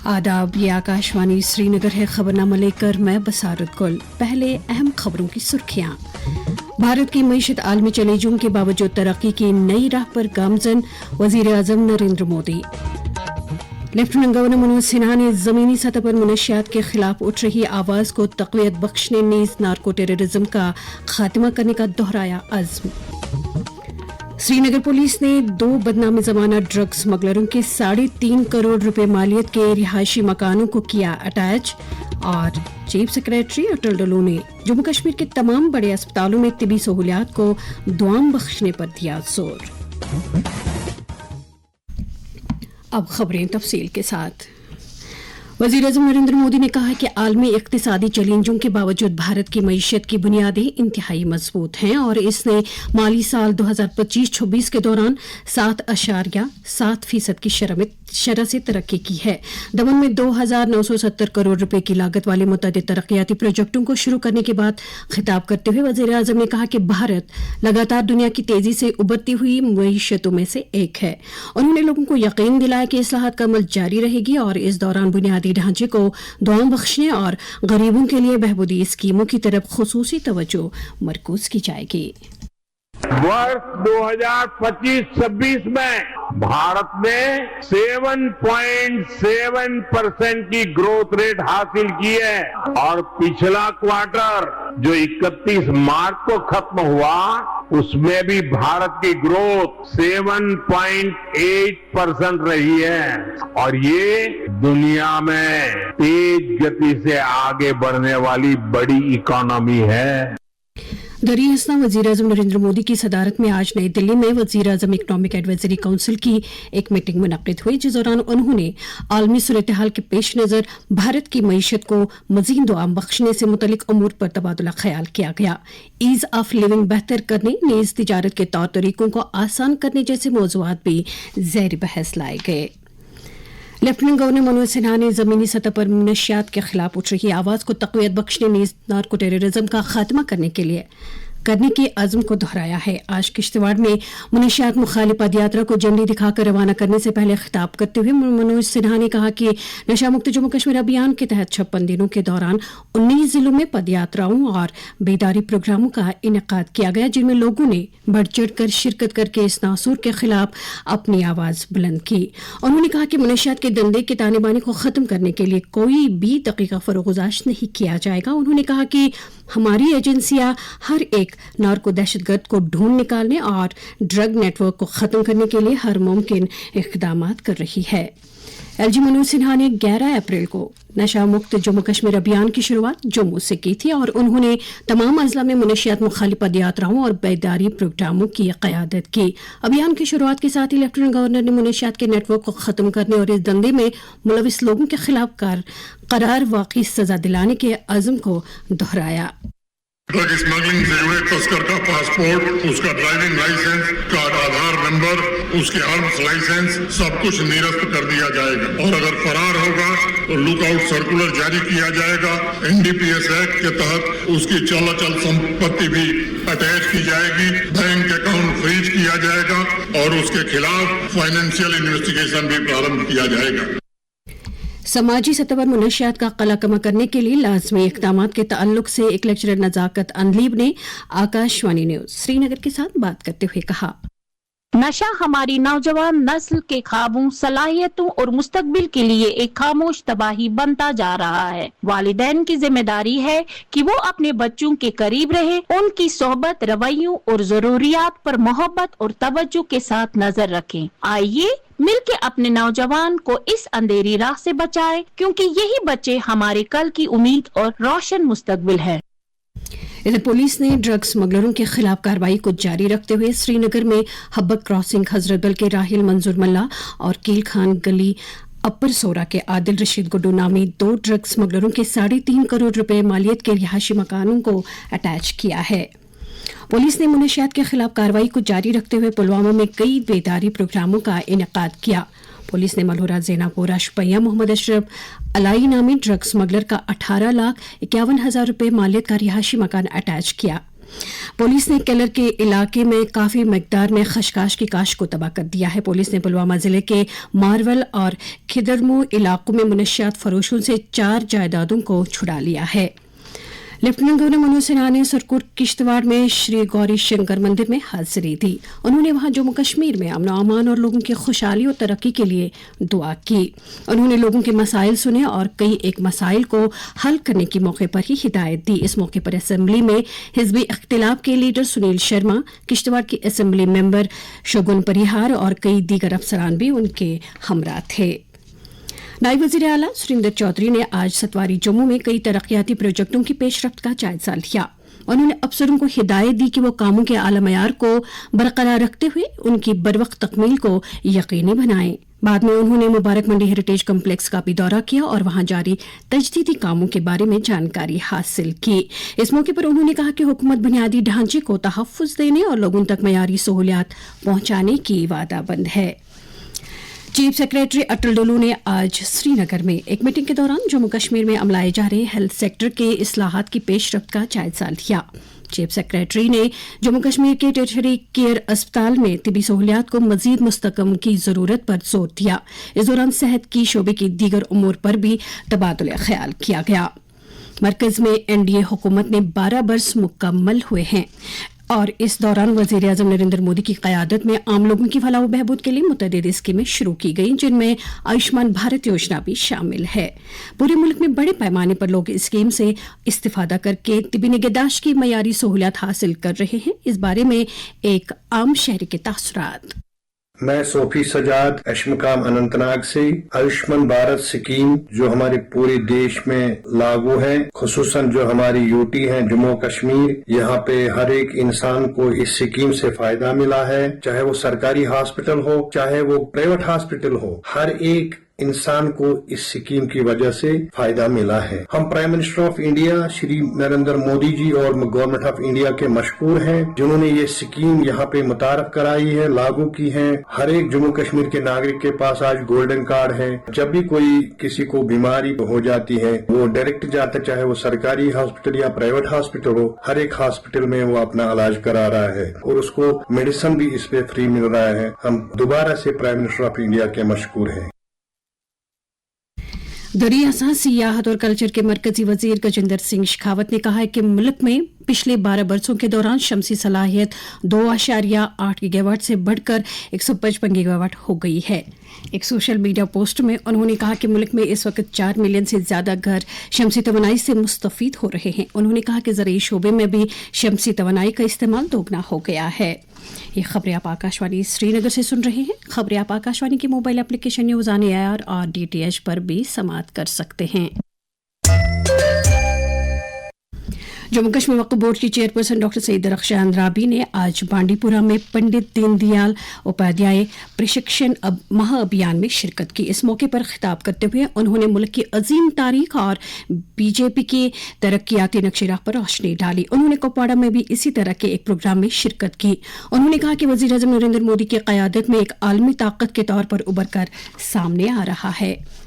आदाब, ये आकाशवाणी श्रीनगर है। खबरनामा लेकर मैं बसारत गुल। पहले अहम खबरों की सुर्खियां। भारत की मईशत आलमी चैलेंजों के बावजूद तरक्की की नई राह पर गामजन, वजीर आजम नरेंद्र मोदी। लेफ्टिनेंट गवर्नर मनोज सिन्हा ने जमीनी सतह पर मनशियात के खिलाफ उठ रही आवाज को तक़वियत बख्शने नीज नार्को टेररिज्म का खात्मा करने का दोहराया अज़्म। श्रीनगर पुलिस ने 2 बदनामी जमानत ड्रग स्मगलरों के 3.5 करोड़ रुपए मालियत के रिहायशी मकानों को किया अटैच। और चीफ सेक्रेटरी अटल डोलू ने जम्मू कश्मीर के तमाम बड़े अस्पतालों में तिबी सहूलियात को दुआम बख्शने पर दिया जोर। अब खबरें तफसील के साथ। वज़ीर आज़म नरेंद्र मोदी ने कहा कि आलमी इक़्तिसादी चैलेंजों के बावजूद भारत की मईशत की बुनियादें इंतहाई मजबूत हैं और इसने माली साल 2025-26 के दौरान 7.7% की शरह से तरक्की की है। दमन में 2,970 करोड़ रुपए की लागत वाले मुतअद्दिद तरक्याती प्रोजेक्टों को शुरू करने के बाद खिताब करते हुए वज़ीर आज़म ने कहा कि भारत लगातार दुनिया की तेजी से उभरती हुई मईशतों में से एक है। उन्होंने लोगों को यकीन दिलाया कि इस्लाहात का अमल जारी रहेगी और इस दौरान बुनियादी ढांचे को दुआम बख्शने और गरीबों के लिए बहबूदी स्कीमों की तरफ खुसूसी तवज्जो मरकूज की जाएगी। वर्ष 2025-26 में भारत ने 7.7% की ग्रोथ रेट हासिल की है और पिछला क्वार्टर जो 31 मार्च को खत्म हुआ उसमें भी भारत की ग्रोथ 7.8% रही है और ये दुनिया में तेज गति से आगे बढ़ने वाली बड़ी इकोनॉमी है। दरी हसना वज़ीर आज़म नरेंद्र मोदी की सदारत में आज नई दिल्ली में वज़ीर आज़म इकनॉमिक एडवाइजरी काउंसिल की एक मीटिंग मुनक्किद हुई, जिस दौरान उन्होंने आलमी सूरत-ए-हाल के पेश नज़र भारत की मईशत को मज़ीद दुआम बख्शने से मुतल्लिक अमूर पर तबादला ख्याल किया गया। ईज़ ऑफ लिविंग बेहतर करने, नीज़ तिजारत के तौर तरीकों को आसान करने जैसे मौज़ूआत भी ज़ेर बहस लाए गए। लेफ्टिनेंट गवर्नर मनोज सिन्हा ने जमीनी सतह पर मनशियात के खिलाफ उठ रही आवाज को तक़वियत बख्शने नीज नार्को टेररिज्म का खात्मा करने के अज़्म को दोहराया है। आज किश्तवाड़ में मनशियात मुखालिफ पदयात्रा को झंडी दिखाकर रवाना करने से पहले खिताब करते हुए मनोज सिन्हा ने कहा कि नशा मुक्त जम्मू कश्मीर अभियान के तहत 56 दिनों के दौरान 19 जिलों में पदयात्राओं और बेदारी प्रोग्रामों का इनेकाद किया गया, जिनमें लोगों ने बढ़ चढ़ कर शिरकत करके इस नासूर के खिलाफ अपनी आवाज बुलंद की। उन्होंने कहा कि मनशियात के धंधे के तानेबानी को खत्म करने के लिए कोई भी दकीका फरोगुजाश नहीं किया जाएगा। उन्होंने कहा कि हमारी एजेंसियां हर एक नार्को दहशतगर्द को ढूंढ निकालने और ड्रग नेटवर्क को खत्म करने के लिए हर मुमकिन इक़दामात कर रही है। एलजी मनोज सिन्हा ने 11 अप्रैल को नशा मुक्त जम्मू कश्मीर अभियान की शुरुआत जम्मू से की थी और उन्होंने तमाम अजला में मनशियात मुखालिफ पदयात्राओं और बेदारी प्रोग्रामों की क़यादत की। अभियान की शुरुआत के साथ ही लेफ्टिनेंट गवर्नर ने मनशियात के नेटवर्क को खत्म करने और इस धंधे में मुलविस लोगों के खिलाफ करार वाक़ई सजा दिलाने के अज़्म को दोहराया। ड्रग स्मगलिंग से जुड़े तस्कर का पासपोर्ट, उसका ड्राइविंग लाइसेंस, उसका आधार नंबर, उसके आर्म्स लाइसेंस सब कुछ निरस्त कर दिया जाएगा और अगर फरार होगा तो लुकआउट सर्कुलर जारी किया जाएगा। एनडीपीएस एक्ट के तहत उसकी चल संपत्ति भी अटैच की जाएगी, बैंक अकाउंट फ्रीज किया जाएगा और उसके खिलाफ फाइनेंशियल इन्वेस्टिगेशन भी प्रारंभ किया जाएगा। समाजी सतह पर मनशियात का कला कमा करने के लिए लाजमी इक़दामात के ताल्लुक से एक लेक्चरर नज़ाकत अनलीब ने आकाशवाणी न्यूज़ श्रीनगर के साथ बात करते हुए कहा, नशा हमारी नौजवान नस्ल के ख्वाबों, सलाहियतों और मुस्तकबिल के लिए एक खामोश तबाही बनता जा रहा है। वालिदैन की जिम्मेदारी है कि वो अपने बच्चों के करीब रहे, उनकी सोहबत, रवैयों और जरूरियात पर मोहब्बत और तवज्जो के साथ नजर रखें। आइए मिलके अपने नौजवान को इस अंधेरी राह से बचाएं, क्योंकि यही बच्चे हमारे कल की उम्मीद और रोशन मुस्तकबिल है। इधर पुलिस ने ड्रग स्मगलरों के खिलाफ कार्रवाई को जारी रखते हुए श्रीनगर में हब्बक क्रॉसिंग, हजरतबल के राहिल मंजूर मल्ला और कील खान गली अपर सोरा के आदिल रशीद गुड्डू नामी 2 ड्रग स्मगलरों के 3.5 करोड़ रुपए मालियत के रिहायशी मकानों को अटैच किया है। पुलिस ने मनशियात के खिलाफ कार्रवाई को जारी रखते हुए पुलवामा में कई बेदारी प्रोग्रामों का इनेकाद किया। पुलिस ने मलहोरा ज़ेनापुरा शुपैया मोहम्मद अशरफ अलाई नामी ड्रग स्मगलर का 18,51,000 रुपए मालियत का रिहायशी मकान अटैच किया। पुलिस ने केलर के इलाके में काफी मकदार में खशखाश की काश्त को तबाह कर दिया है। पुलिस ने पुलवामा जिले के मारवल और खिदरमू इलाकों में मुनशियात फरोशों से 4 जायदादों को छुड़ा लिया है। लेफ्टिनेंट गवर्नर मनोज सिन्हा ने सरकुट किश्तवाड़ में श्री गौरी शंकर मंदिर में हाजिरी दी। उन्होंने वहां जम्मू कश्मीर में अमन अमान और लोगों की खुशहाली और तरक्की के लिए दुआ की। उन्होंने लोगों के मसाइल सुने और कई एक मसाइल को हल करने की मौके पर ही हिदायत दी। इस मौके पर असेंबली में हिजबी इख्तिलाफ के लीडर सुनील शर्मा, किश्तवाड़ की असेंबली मेंबर शगुन परिहार और कई दीगर अफसरान भी उनके हमरा थे। नायब वज़ीर आला सुरेंद्र चौधरी ने आज सतवारी जम्मू में कई तरक्याती प्रोजेक्टों की पेशरफ्त का जायजा लिया। उन्होंने अफसरों को हिदायत दी कि वो कामों के आला मयार को बरकरार रखते हुए उनकी बरवक्त तकमील को यकीनी बनाएं। बाद में उन्होंने मुबारक मंडी हेरिटेज कम्प्लेक्स का भी दौरा किया और वहां जारी तजदीदी कामों के बारे में जानकारी हासिल की। इस मौके पर उन्होंने कहा कि हुकूमत बुनियादी ढांचे को तहफ़्फ़ुज़ देने और लोगों तक मयारी सहूलियात पहुंचाने की वादाबंद है। चीफ सेक्रेटरी अटल डुल्लू ने आज श्रीनगर में एक मीटिंग के दौरान जम्मू कश्मीर में अमलाए जा रहे हेल्थ सेक्टर के इस्लाहात की पेशरफ्त का जायजा लिया। चीफ सेक्रेटरी ने जम्मू कश्मीर के टेरिटरी केयर अस्पताल में तिबी सहूलियात को मजीद मुस्तकम की जरूरत पर जोर दिया। इस दौरान सेहत की शोबे की दीगर उमूर पर भी तबादुल ख्याल किया गया। मरकज में एनडीए हुकूमत ने 12 बरस मुकम्मल हुए हैं और इस दौरान वज़ीर आज़म नरेंद्र मोदी की क़यादत में आम लोगों की फलाह व बहबूद के लिए मुतअद्दिद स्कीमें शुरू की गई, जिनमें आयुष्मान भारत योजना भी शामिल है। पूरे मुल्क में बड़े पैमाने पर लोग इस स्कीम से इस्तिफादा करके तिबी निगहदाश्त की मयारी सहूलियत हासिल कर रहे हैं। इस बारे में एक आम शहरी के तासुरात। मैं सोफी सजाद अशमकाम अनंतनाग से। आयुष्मान भारत स्कीम जो हमारे पूरे देश में लागू है, खुसूसन जो हमारी यूटी है जम्मू कश्मीर, यहाँ पे हर एक इंसान को इस स्कीम से फायदा मिला है। चाहे वो सरकारी हॉस्पिटल हो, चाहे वो प्राइवेट हॉस्पिटल हो, हर एक इंसान को इस स्कीम की वजह से फायदा मिला है। हम prime minister of India Shri Narendra Modi ji और गवर्नमेंट ऑफ इंडिया के मशकूर हैं, जिन्होंने ये स्कीम यहाँ पे मुतारफ कराई है, लागू की है। हर एक जम्मू कश्मीर के नागरिक के पास आज गोल्डन कार्ड है। जब भी कोई किसी को बीमारी हो जाती है, वो डायरेक्ट जाता, चाहे वो सरकारी हॉस्पिटल या प्राइवेट हॉस्पिटल हो, हर एक हॉस्पिटल में वो अपना इलाज करा रहा है और उसको मेडिसिन भी इस पे फ्री मिल रहा है। हम दोबारा से प्राइम मिनिस्टर ऑफ इंडिया के मशकूर हैं। दरियासा सियाहत और कल्चर के मरकजी वजीर गजेंद्र सिंह शेखावत ने कहा है कि मुल्क में पिछले 12 बरसों के दौरान शमसी सलाहियत 2.8 गीगावाट से बढ़कर 155 गीगावाट हो गई है। एक सोशल मीडिया पोस्ट में उन्होंने कहा कि मुल्क में इस वक्त 4 मिलियन से ज्यादा घर शमसी तवानाई से मुस्तफीद हो रहे हैं। उन्होंने कहा कि ज़राई शोबे में भी शमसी तवानाई का इस्तेमाल दोगुना हो गया है। ये खबरें आप आकाशवाणी श्रीनगर से सुन रहे हैं। खबरें आप आकाशवाणी की mobile application news on air और DTH पर भी समाअत कर सकते हैं। जम्मू कश्मीर वक्फ बोर्ड की चेयरपर्सन डॉक्टर सईद रखशान राबी ने आज बांडीपुरा में पंडित दीनदयाल उपाध्याय प्रशिक्षण महाअभियान में शिरकत की। इस मौके पर खिताब करते हुए उन्होंने मुल्क की अजीम तारीख और बीजेपी की तरक्याती नक्शे-राह पर रोशनी डाली। उन्होंने कुपवाड़ा में भी इसी तरह के एक प्रोग्राम में शिरकत की। उन्होंने कहा कि वज़ीर आज़म नरेंद्र मोदी की क़यादत में एक आलमी ताकत के तौर पर उभर कर सामने आ रहा है।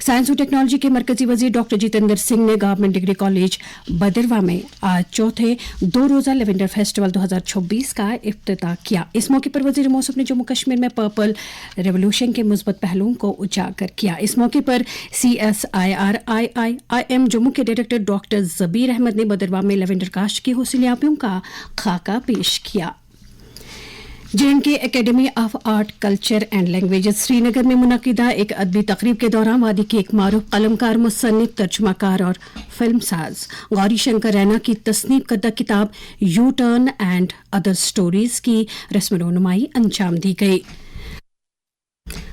साइंस और टेक्नोलॉजी के मरकजी वजीर डॉक्टर जितेंद्र सिंह ने गवर्नमेंट डिग्री कॉलेज बदरवा में आज चौथे 2 रोज़ा लेवेंडर फेस्टिवल 2026 का इफ्तिताह किया। इस मौके पर वजीर मौसूफ ने जम्मू कश्मीर में पर्पल रेवोल्यूशन के मुस्बत पहलुओं को उजागर किया। इस मौके पर CSIR-IIM जम्मू के डायरेक्टर डॉक्टर जबीर अहमद ने बदरवा में लेवेंडर काश्त की हौसलियाबियों का खाका पेश किया। JNK academy of art culture and languages Srinagar में मुनक़िदा एक अदबी तकरीब के दौरान वादी के एक मारूफ कलमकार, मुसन्निफ, तर्जुमाकार और फिल्मसाज गौरी शंकर रैना की तसनीफ करदा किताब U turn and other stories की रस्म रोनुमाई अंजाम दी गई।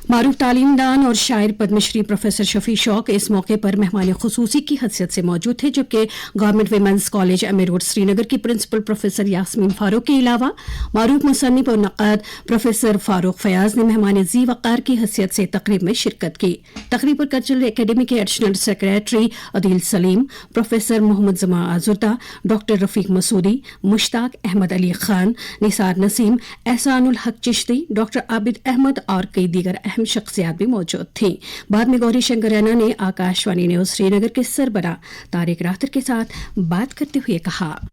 मारूफ तालीमदान और शायर पद्मश्री प्रोफेसर शफी शौक इस मौके पर मेहमान खुसूसी की हैसियत से मौजूद थे, जबकि government women's college MA road Srinagar की प्रिंसिपल प्रोफेसर यास्मीन फारूक के अलावा मारूफ मुसन्निफ और नक़ाद प्रोफेसर फारूक फयाज ने मेहमान जी वक़ार की हैसियत से तकरीब में शिरकत की। तकरीब पर कल्चरल एकेडमी के additional secretary Adeel Saleem, professor Mohammad Jama Azurda, doctor Rafiq Masoodi, Mushtaq Ahmad Ali Khan, Nisar Naseem, Ehsanul Haq Chishti, doctor Abid Ahmad और कई दीगर अहम शख्सियात भी मौजूद थी। बाद में गौरी शंकर रैना ने आकाशवाणी न्यूज़ श्रीनगर के सरबराह तारिक राहतर के साथ बात करते हुए कहा,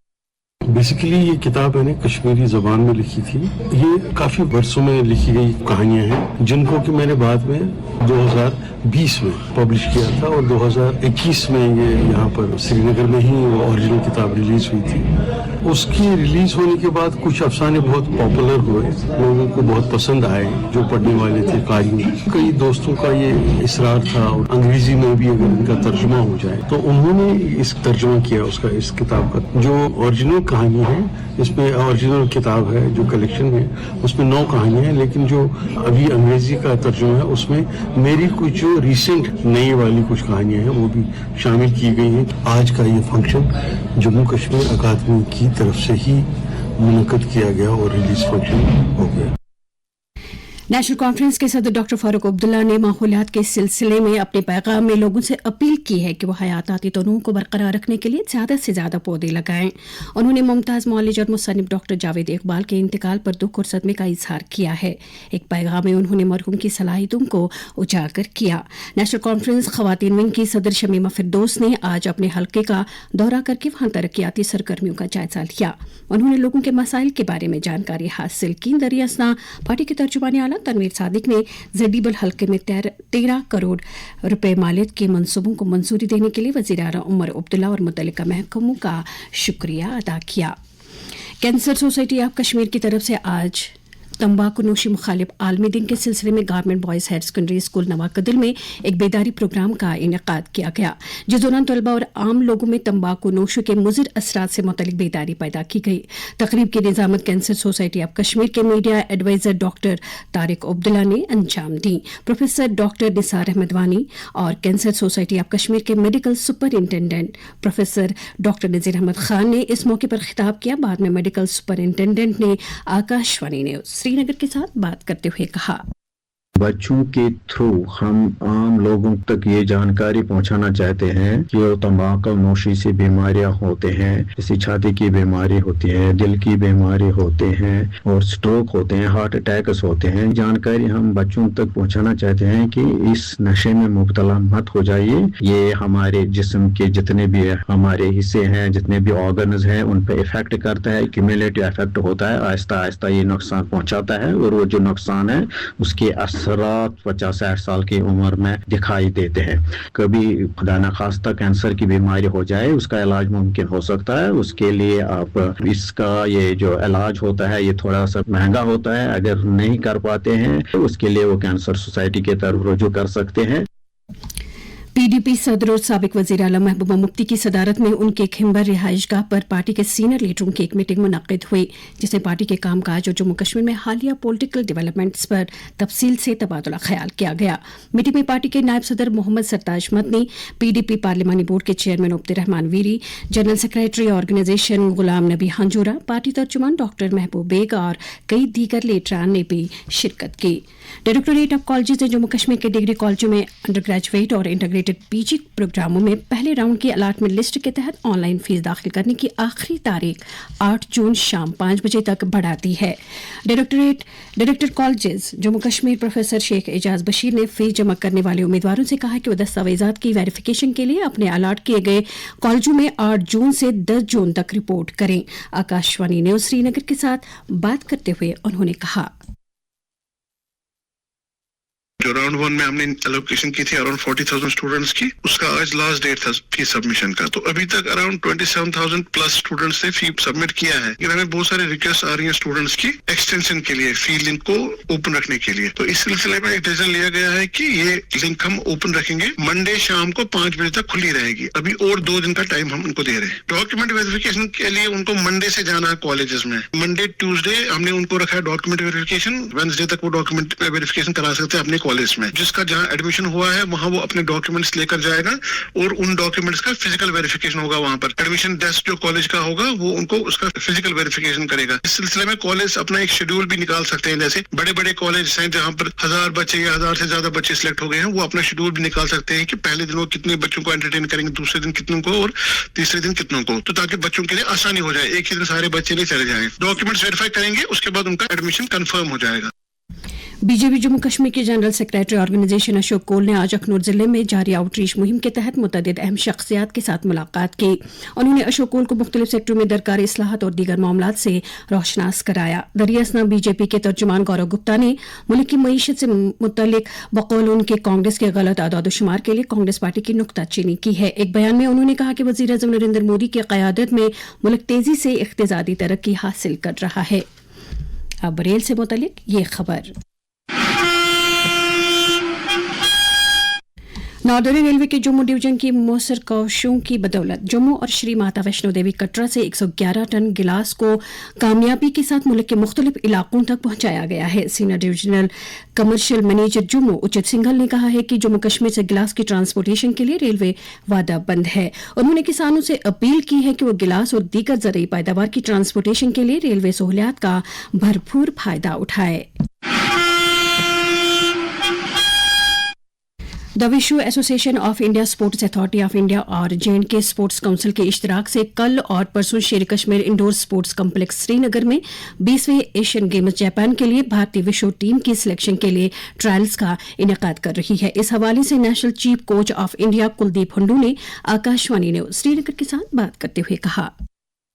बेसिकली ये किताब मैंने कश्मीरी जबान में लिखी थी। ये काफी वर्षों में लिखी गई कहानियां हैं जिनको कि मैंने बाद में 2020 में पब्लिश किया था और 2021 में ये यहाँ पर श्रीनगर में ही वो ओरिजिनल किताब रिलीज हुई थी। उसकी रिलीज होने के बाद कुछ अफसाने बहुत पॉपुलर हुए, लोगों को बहुत पसंद आए जो पढ़ने वाले थे कारियों। कई दोस्तों का ये इसरार था और अंग्रेजी में भी अगर इनका तर्जुमा हो जाए, तो उन्होंने इस तर्जुमा किया उसका, इस किताब का। जो ओरिजिनल कहानी है इसमें, ओरिजिनल किताब है जो कलेक्शन है उसमें 9 कहानियां हैं, लेकिन जो अभी अंग्रेजी का तर्जुमा है उसमें मेरी कुछ जो रिसेंट नई वाली कुछ कहानियां हैं वो भी शामिल की गई हैं। आज का ये फंक्शन जम्मू कश्मीर अकादमी की तरफ से ही मुनक्कद किया गया और रिलीज फंक्शन हो गया। नेशनल कॉन्फ्रेंस के सदर डॉक्टर फारूक अब्दुल्ला ने माहौलियात के सिलसिले में अपने पैगाम में लोगों से अपील की है कि वो हयाताती तनों को बरकरार रखने के लिए ज़्यादा से ज़्यादा पौधे लगाएं। उन्होंने मुमताज़ मौलिज और मुसन्निफ डॉक्टर जावेद इकबाल के इंतकाल पर दुख और सदमे का इजहार किया है। एक पैगाम में उन्होंने मरहूम की सलाहियतों को उजागर किया। नेशनल कॉन्फ्रेंस खवातीन विंग की सदर शमीमा फिरदौस ने आज अपने हल्के का दौरा करके वहां तरक्याती सरगर्मियों का जायजा लिया। उन्होंने लोगों के मसाइल के बारे में जानकारी हासिल की। दरियासना पार्टी के तर्जुमानी आला तनवीर सादिक ने जडीबल हल्के में 13 करोड़ रुपए मालियत के मंसूबों को मंजूरी देने के लिए वज़ीर आला उमर अब्दुल्ला और मुतल्लिका महकमों का शुक्रिया अदा किया। कैंसर सोसाइटी ऑफ कश्मीर की तरफ से आज तंबाकू नोशी मुखालिफ आलमी दिन के सिलसिले में government boys higher secondary school Nawakadal में एक बेदारी प्रोग्राम का इनेकाद किया गया, जिस दौरान तलबा और आम लोगों में तंबाकू नोशों के मुज़िर असरात से मुतल्लिक बेदारी पैदा की गई। तकरीब की निज़ामत कैंसर सोसाइटी ऑफ कश्मीर के media advisor doctor Tariq Abdullah ने अंजाम दी। प्रोफेसर डॉक्टर निसार अहमद वानी और कैंसर सोसाइटी ऑफ कश्मीर के medical superintendent professor doctor Nazir Ahmad Khan ने इस मौके पर खिताब किया। बाद में मेडिकल सुपरिंटेंडेंट ने आकाशवाणी ने श्रीनगर के साथ बात करते हुए कहा, बच्चों के थ्रू हम आम लोगों तक ये जानकारी पहुंचाना चाहते हैं कि तंबाकू नोशी से बीमारियां होते हैं, जैसे छाती की बीमारी होती है, दिल की बीमारी होते हैं और स्ट्रोक होते हैं, हार्ट अटैक्स होते हैं। जानकारी हम बच्चों तक पहुंचाना चाहते हैं कि इस नशे में मुब्तला मत हो जाइए। ये हमारे जिस्म के जितने भी हमारे हिस्से हैं, जितने भी ऑर्गन्स हैं, उन पर इफेक्ट करता है, क्यूमुलेटिव इफेक्ट होता है। आहिस्ता आहिस्ता ये नुकसान पहुंचाता है और वो जो नुकसान है उसके असरात 50-60 साल की उम्र में दिखाई देते हैं। कभी खुदा न खास्ता कैंसर की बीमारी हो जाए, उसका इलाज मुमकिन हो सकता है। उसके लिए आप इसका ये जो इलाज होता है ये थोड़ा सा महंगा होता है। अगर नहीं कर पाते हैं तो उसके लिए वो कैंसर सोसाइटी के तरफ रुजू कर सकते हैं। पीडीपी सदर और साबिक वज़ीर आला महबूबा मुफ्ती की सदारत में उनके खिंबर रिहाइशगाह पर पार्टी के सीनियर लीडरों की एक मीटिंग मुनक्किद हुई, जिसमें पार्टी के कामकाज और जम्मू कश्मीर में हालिया पॉलिटिकल डेवलपमेंट्स पर तफसील से तबादला ख्याल किया गया। मीटिंग में पार्टी के नायब सदर मोहम्मद सरताज मदनी, पीडीपी पार्लिमानी बोर्ड के chairman Abdurrahman Veeri, general secretary organisation Ghulam Nabi Hanjura, party तर्जुमान डॉक्टर महबूब बेग और कई दीगर लीडरान ने भी शिरकत की। डायरेक्टोरेट ऑफ कॉलेजेस ने जम्मू कश्मीर के डिग्री कॉलेजों में अंडर ग्रेजुएट और इंटीग्रेटेड पीजी प्रोग्रामों में पहले राउंड की अलाटमेंट लिस्ट के तहत ऑनलाइन फीस दाखिल करने की आखिरी तारीख 8 जून शाम 5 बजे तक बढ़ा दी है। Director colleges Jammu Kashmir professor Sheikh Ejaz Bashir ने फीस जमा करने वाले उम्मीदवारों से कहा कि वो दस्तावेजात की वेरिफिकेशन के लिए अपने अलाट किए गए कॉलेजों में 8 जून से 10 जून तक रिपोर्ट करें। आकाशवाणी न्यूज श्रीनगर के साथ बात करते हुए उन्होंने कहा, जो राउंड 1 में हमने एलोकेशन की थी अराउंड 40,000 स्टूडेंट्स की, उसका आज लास्ट डेट था फी सबमिशन का। तो अभी तक अराउंड 27,000 प्लस स्टूडेंट्स ने फी सबमिट किया है। लेकिन हमें बहुत सारे रिक्वेस्ट आ रही है स्टूडेंट्स की एक्सटेंशन के लिए, फी लिंक को ओपन रखने के लिए। तो इस सिलसिले में एक डिसीजन लिया गया है कि ये लिंक हम ओपन रखेंगे, मंडे शाम को 5 बजे तक खुली रहेगी। अभी और 2 दिन का टाइम हम उनको दे रहे हैं। डॉक्यूमेंट वेरिफिकेशन के लिए उनको मंडे से जाना है कॉलेजेस में। मंडे ट्यूसडे हमने उनको रखा है डॉक्यूमेंट वेरिफिकेशन, वेडनेसडे तक वो डॉक्यूमेंट वेरिफिकेशन करा सकते हैं अपने कॉलेज में। जिसका जहां एडमिशन हुआ है वहां वो अपने डॉक्यूमेंट्स लेकर जाएगा और उन डॉक्यूमेंट्स का फिजिकल वेरिफिकेशन होगा वहां पर। एडमिशन डेस्क जो कॉलेज का होगा वो उनको उसका फिजिकल वेरिफिकेशन करेगा। इस सिलसिले में कॉलेज अपना एक शेड्यूल भी निकाल सकते हैं। जैसे बड़े बड़े कॉलेज हैं जहां पर 1000 बच्चे या 1000 से ज्यादा बच्चे सिलेक्ट हो गए हैं, वो अपना शेड्यूल भी निकाल सकते हैं कि पहले दिन वो कितने बच्चों को एंटरटेन करेंगे, दूसरे दिन कितनों को और तीसरे दिन कितनों को, तो ताकि बच्चों के लिए आसानी हो जाए, एक ही दिन सारे बच्चे नहीं चले जाएं। डॉक्यूमेंट्स वेरीफाई करेंगे, उसके बाद उनका एडमिशन कंफर्म हो जाएगा। बीजेपी जम्मू कश्मीर के जनरल सेक्रेटरी ऑर्गेनाइजेशन अशोक कोल ने आज अखनूर जिले में जारी आउटरीच मुहिम के तहत मुतअद्दिद अहम शख्सियात के साथ मुलाकात की। उन्होंने अशोक कोल को मुख्तलिफ सेक्टरों में दरकार इस्लाहत और दीगर मामलात से रोशनास कराया। दरियासना बीजेपी के तर्जुमान गौरव गुप्ता ने मुल्क की मईशत से मुतल्लिक बकौल उनके कांग्रेस के गलत आदादोशुमार के लिए कांग्रेस पार्टी की नुक्ताचीनी की है। एक बयान में उन्होंने कहा कि वज़ीर-ए-आज़म नरेंद्र मोदी की क़यादत में मुल्क तेजी से इक़्तिसादी तरक्की हासिल कर रहा है। अब बरेल से मुतल्लिक ये खबर। नादौरी रेलवे के जम्मू डिवीजन की मौसर कोशिशों की बदौलत जम्मू और श्री माता वैष्णो देवी कटरा से 111 टन गिलास को कामयाबी के साथ मुल्क के मुख्तलिफ इलाकों तक पहुंचाया गया है। Senior divisional commercial manager Jammu उचित सिंघल ने कहा है कि जम्मू कश्मीर से गिलास की ट्रांसपोर्टेशन के लिए रेलवे वादाबंद है। उन्होंने किसानों से अपील की है कि वो गिलास और दीगर ज़रूरी पैदावार की ट्रांसपोर्टेशन के लिए रेलवे सहूलियात का भरपूर फायदा उठाए। द विश्व association of India, sports authority of India और J&K स्पोर्ट्स काउंसिल के इश्तिराक से कल और परसों शेर Kashmir indoor sports complex Srinagar में 20वें एशियन गेम्स जापान के लिए भारतीय विश्व टीम की सिलेक्शन के लिए ट्रायल्स का इनेकाद कर रही है। इस हवाले से national chief coach of India Kuldeep Handoo ने आकाशवाणी न्यूज श्रीनगर के साथ बात करते हुए कहा,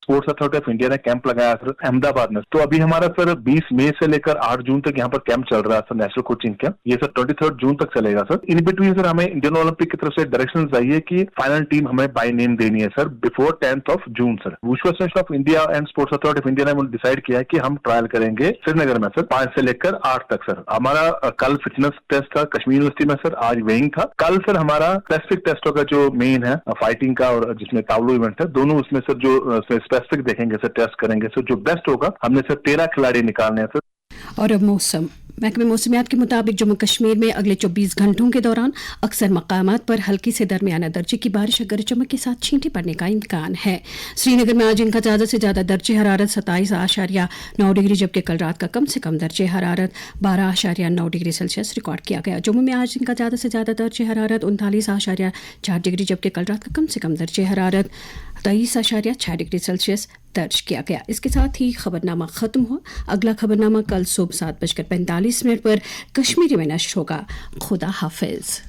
स्पोर्ट्स अथॉरिटी ऑफ इंडिया ने कैंप लगाया सर अहमदाबाद में। तो अभी हमारा सर 20 मई से लेकर 8 जून तक यहाँ पर कैंप चल रहा है सर, नेशनल कोचिंग कैंप। ये सर 23 जून तक चलेगा सर। इन बिटवीन सर हमें इंडियन ओलंपिक की तरफ से डायरेक्शन चाहिए कि फाइनल टीम हमें बाय नेम देनी है सर बिफोर 10 जून सर। विश्व association of India and sports authority of India ने डिसाइड किया है कि हम ट्रायल करेंगे श्रीनगर में सर 5 से लेकर 8 तक सर। हमारा कल फिटनेस टेस्ट था कश्मीर यूनिवर्सिटी में सर, आज वेइंग था। कल सर हमारा स्पेसिफिक टेस्ट होगा जो मेन है फाइटिंग का और जिसमें तावलो इवेंट है, दोनों उसमें सर जो स्पेसिफिक देखेंगे सर, टेस्ट करेंगे सर। जो बेस्ट होगा हमने सर 13 खिलाड़ी निकालने हैं सर। और अब मौसम। महकमे मौसमियात के मुताबिक जम्मू कश्मीर में अगले 24 घंटों के दौरान अक्सर मकामात पर हल्की से दरमियाना दर्जे की बारिश और गरज चमक के साथ छींटे पड़ने का इम्कान है। श्रीनगर में आज इनका ज़्यादा से ज़्यादा दर्जे हरारत 27.9 डिग्री जबकि कल रात का कम से कम दर्जे हरारत 12.9 डिग्री सेल्सियस रिकॉर्ड किया गया। जम्मू में आज इनका ज़्यादा से ज़्यादा दर्जे हरारत 39.4 डिग्री जबकि कल रात का कम से कम दर्जे हरारत 23.6 डिग्री सेल्सियस दर्ज किया गया। इसके साथ ही खबरनामा खत्म हुआ। अगला खबरनामा कल सुबह 7:45 पर कश्मीरी में नश्र होगा। खुदा हाफिज।